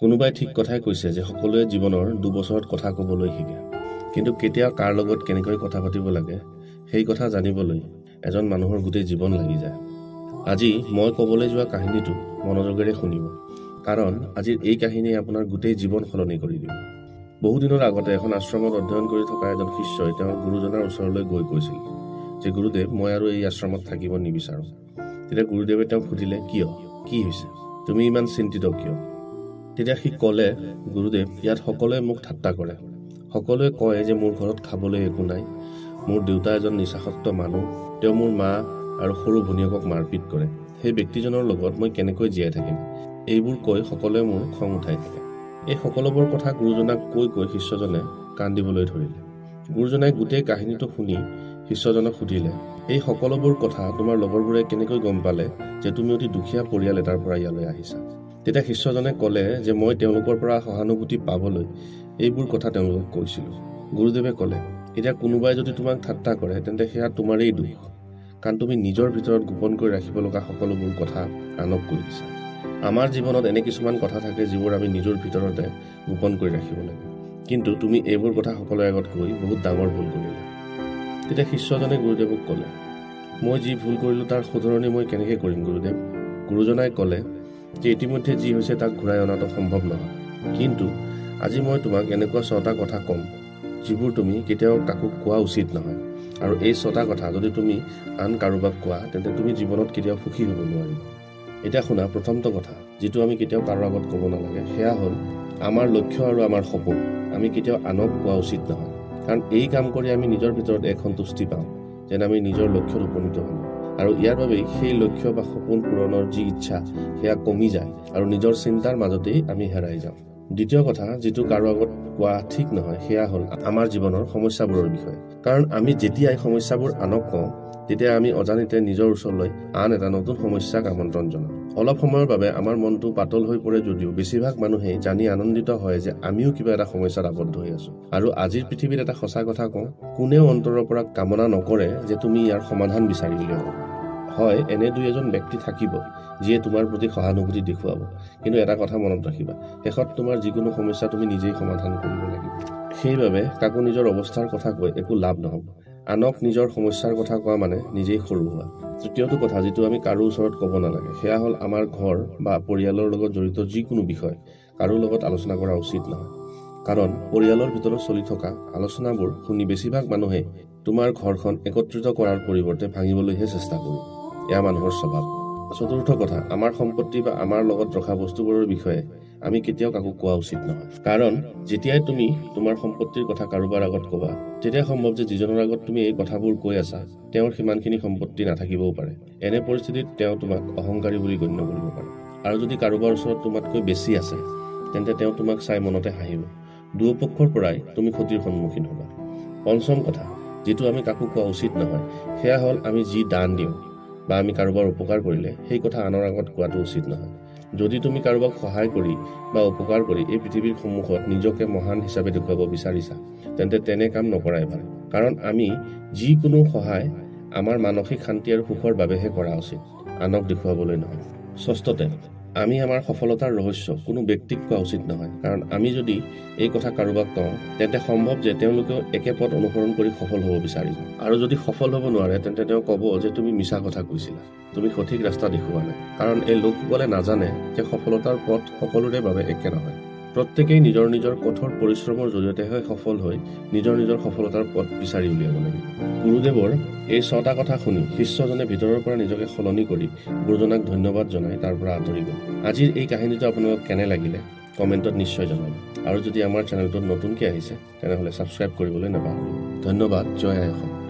কোনোবাই ঠিক কথাই কৈছে যে সকলোৱে জীৱনৰ 2 বছৰত কথা ক'বলৈ শিকে, কিন্তু কেতিয়া কাৰ লগত কেনেকৈ কথা পাতিব লাগে সেই কথা জানিবলৈ এজন মানুহৰ গোটেই জীৱন লাগি যায়। আজি মই ক'বলৈ যোৱা কাহিনীটো মনোযোগেৰে শুনিব, কাৰণ আজিৰ এই কাহিনীয়ে আপোনাৰ গোটেই জীৱন সলনি কৰি দিব। বহুদিনৰ আগতে এখন আশ্ৰমত অধ্যয়ন কৰি থকা এজন শিষ্যই তেওঁৰ গুৰুজনাৰ ওচৰলৈ গৈ কৈছিল যে গুৰুদেৱ, মই আৰু এই আশ্ৰমত থাকিব নিবিচাৰোঁ। তেতিয়া গুৰুদেৱে তেওঁক সুধিলে, কিয়, কি হৈছে, তুমি ইমান চিন্তিত কিয়? তেতিয়া সি ক'লে, গুৰুদেৱ, ইয়াত সকলোৱে মোক ঠাট্টা কৰে। সকলোৱে কয় যে মোৰ ঘৰত খাবলৈ একো নাই, মোৰ দেউতা এজন নিচাসক্ত মানুহ, তেওঁ মোৰ মা আৰু সৰু ভনীয়েকক মাৰপিট কৰে। সেই ব্যক্তিজনৰ লগত মই কেনেকৈ জীয়াই থাকিম? এইবোৰ কৈ সকলোৱে মোৰ খং উঠাই থাকে। এই সকলোবোৰ কথা গুৰুজনাক কৈ শিষ্যজনে কান্দিবলৈ ধৰিলে। গুৰুজনাই গোটেই কাহিনীটো শুনি শিষ্যজনক সুধিলে, এই সকলোবোৰ কথা তোমাৰ লগৰবোৰে কেনেকৈ গম পালে যে তুমি অতি দুখীয়া পৰিয়াল এটাৰ পৰা ইয়ালৈ আহিছা? তেতিয়া শিষ্যজনে ক'লে যে মই তেওঁলোকৰ পৰা সহানুভূতি পাবলৈ এইবোৰ কথা তেওঁলোকক কৈছিলোঁ। গুৰুদেৱে ক'লে, এতিয়া কোনোবাই যদি তোমাক ঠাট্টা কৰে তেন্তে সেয়া তোমাৰেই দুখ, কাৰণ তুমি নিজৰ ভিতৰত গোপন কৰি ৰাখিব লগা সকলোবোৰ কথা আনক কৈ দিছা। আমাৰ জীৱনত এনে কিছুমান কথা থাকে যিবোৰ আমি নিজৰ ভিতৰতে গোপন কৰি ৰাখিব লাগে, কিন্তু তুমি এইবোৰ কথা সকলোৰে আগত কৈ বহুত ডাঙৰ ভুল কৰিলা। তেতিয়া শিষ্যজনে গুৰুদেৱক ক'লে, মই যি ভুল কৰিলোঁ তাৰ শুধৰণি মই কেনেকৈ কৰিম গুৰুদেৱ? গুৰুজনাই ক'লে যে ইতিমধ্যে যি হৈছে তাক ঘূৰাই অনাটো সম্ভৱ নহয়, কিন্তু আজি মই তোমাক এনেকুৱা 6টা কথা ক'ম যিবোৰ তুমি কেতিয়াও কাকো কোৱা উচিত নহয়, আৰু এই 6টা কথা যদি তুমি আন কাৰোবাক কোৱা তেন্তে তুমি জীৱনত কেতিয়াও সুখী হ'ব নোৱাৰিবা। এতিয়া শুনা, প্ৰথমটো কথা যিটো আমি কেতিয়াও কাৰো আগত ক'ব নালাগে সেয়া হ'ল আমাৰ লক্ষ্য আৰু আমাৰ সপোন আমি কেতিয়াও আনক কোৱা উচিত নহয়, কাৰণ এই কাম কৰি আমি নিজৰ ভিতৰত এক সন্তুষ্টি পাওঁ যেন আমি নিজৰ লক্ষ্যত উপনীত হ'ম, আৰু ইয়াৰ বাবেই সেই লক্ষ্য বা সপোন পূৰণৰ যি ইচ্ছা সেয়া কমি যায় আৰু নিজৰ চিন্তাৰ মাজতেই আমি হেৰাই যাওঁ। দ্বিতীয় কথা যিটো কাৰো আগত কোৱা ঠিক নহয় সেয়া হ'ল আমাৰ জীৱনৰ সমস্যাবোৰৰ বিষয়ে, কাৰণ আমি যেতিয়া এই সমস্যাবোৰ আনক কওঁ তেতিয়া আমি অজানিতে নিজৰ ওচৰলৈ আন এটা নতুন সমস্যাক আমন্ত্ৰণ জনাওঁ। অলপ সময়ৰ বাবে আমাৰ মনটো পাতল হৈ পৰে যদিও বেছিভাগ মানুহেই জানি আনন্দিত হয় যে আমিও কিবা এটা সমস্যাত আবদ্ধ হৈ আছো। আৰু আজিৰ পৃথিৱীত এটা সঁচা কথা কওঁ, কোনেও অন্তৰৰ পৰা কামনা নকৰে যে তুমি ইয়াৰ সমাধান বিচাৰি উলিয়াব। হয়, এনে 2-এজন ব্যক্তি থাকিব যিয়ে তোমাৰ প্ৰতি সহানুভূতি দেখুৱাব, কিন্তু এটা কথা মনত ৰাখিবা, শেষত তোমাৰ যিকোনো সমস্যা তুমি নিজেই সমাধান কৰিব লাগিব। সেইবাবে কাকো নিজৰ অৱস্থাৰ কথা কৈ একো লাভ নহ'ব। আনক নিজৰ সমস্যাৰ কথা কোৱা মানে নিজেই সৰু হোৱা। তৃতীয়টো কথা যিটো আমি কাৰো ওচৰত ক'ব নালাগে সেয়া হ'ল আমাৰ ঘৰ বা পৰিয়ালৰ লগত জড়িত যিকোনো বিষয় কাৰো লগত আলোচনা কৰা উচিত নহয়, কাৰণ পৰিয়ালৰ ভিতৰত চলি থকা আলোচনাবোৰ শুনি বেছিভাগ মানুহে তোমাৰ ঘৰখন একত্ৰিত কৰাৰ পৰিৱৰ্তে ভাঙিবলৈহে চেষ্টা কৰিব। এয়া মানুহৰ স্বভাৱ। চতুৰ্থ কথা, আমাৰ সম্পত্তি বা আমাৰ লগত ৰখা বস্তুবোৰৰ বিষয়ে আমি কেতিয়াও কাকো কোৱা উচিত নহয়, কাৰণ যেতিয়াই তুমি তোমাৰ সম্পত্তিৰ কথা কাৰোবাৰ আগত ক'বা তেতিয়া সম্ভৱ যে যিজনৰ আগত তুমি এই কথাবোৰ কৈ আছা তেওঁৰ সিমানখিনি সম্পত্তি নাথাকিবও পাৰে। এনে পৰিস্থিতিত তেওঁ তোমাক অহংকাৰী বুলি গণ্য কৰিব পাৰে, আৰু যদি কাৰোবাৰ ওচৰত তোমাতকৈ বেছি আছে তেন্তে তেওঁ তোমাক চাই মনতে হাঁহিব। দুয়োপক্ষৰ পৰাই তুমি ক্ষতিৰ সন্মুখীন হ'বা। পঞ্চম কথা যিটো আমি কাকো কোৱা উচিত নহয় সেয়া হ'ল আমি যি দান দিওঁ বা আমি কাৰোবাৰ উপকাৰ কৰিলে সেই কথা আনৰ আগত কোৱাটো উচিত নহয়। যদি তুমি কাৰোবাক সহায় কৰি বা উপকাৰ কৰি এই পৃথিৱীৰ সন্মুখত নিজকে মহান হিচাপে দেখুৱাব বিচাৰিছা তেন্তে তেনে কাম নকৰাই ভাল, কাৰণ আমি যিকোনো সহায় আমাৰ মানসিক শান্তি আৰু সুখৰ বাবেহে কৰা উচিত, আনক দেখুৱাবলৈ নহয়। ষষ্ঠতে, আমি আমাৰ সফলতাৰ ৰহস্য কোনো ব্যক্তিক কোৱা উচিত নহয়, কাৰণ আমি যদি এই কথা কাৰোবাক কওঁ তেন্তে সম্ভৱ যে তেওঁলোকেও একে পথ অনুসৰণ কৰি সফল হ'ব বিচাৰিব, আৰু যদি সফল হ'ব নোৱাৰে তেন্তে তেওঁ ক'ব যে তুমি মিছা কথা কৈছিলা, তুমি সঠিক ৰাস্তা দেখুওৱা নাই। কাৰণ এই লোকসকলে নাজানে যে সফলতাৰ পথ সকলোৰে বাবে একে নহয়। প্ৰত্যেকেই নিজৰ নিজৰ কঠোৰ পৰিশ্ৰমৰ জৰিয়তেহে সফল হৈ নিজৰ নিজৰ সফলতাৰ পথ বিচাৰি উলিয়াব লাগিব। গুৰুদেৱৰ এই 6টা কথা শুনি শিষ্যজনে ভিতৰৰ পৰা নিজকে সলনি কৰি গুৰুজনাক ধন্যবাদ জনাই তাৰ পৰা আঁতৰি গ'ল। আজিৰ এই কাহিনীটো আপোনালোক কেনে লাগিলে কমেণ্টত নিশ্চয় জনাব, আৰু যদি আমাৰ চেনেলটোত নতুনকৈ আহিছে তেনেহ'লে ছাবস্ক্ৰাইব কৰিবলৈ নাপাহৰিব। ধন্যবাদ। জয় আই অসম।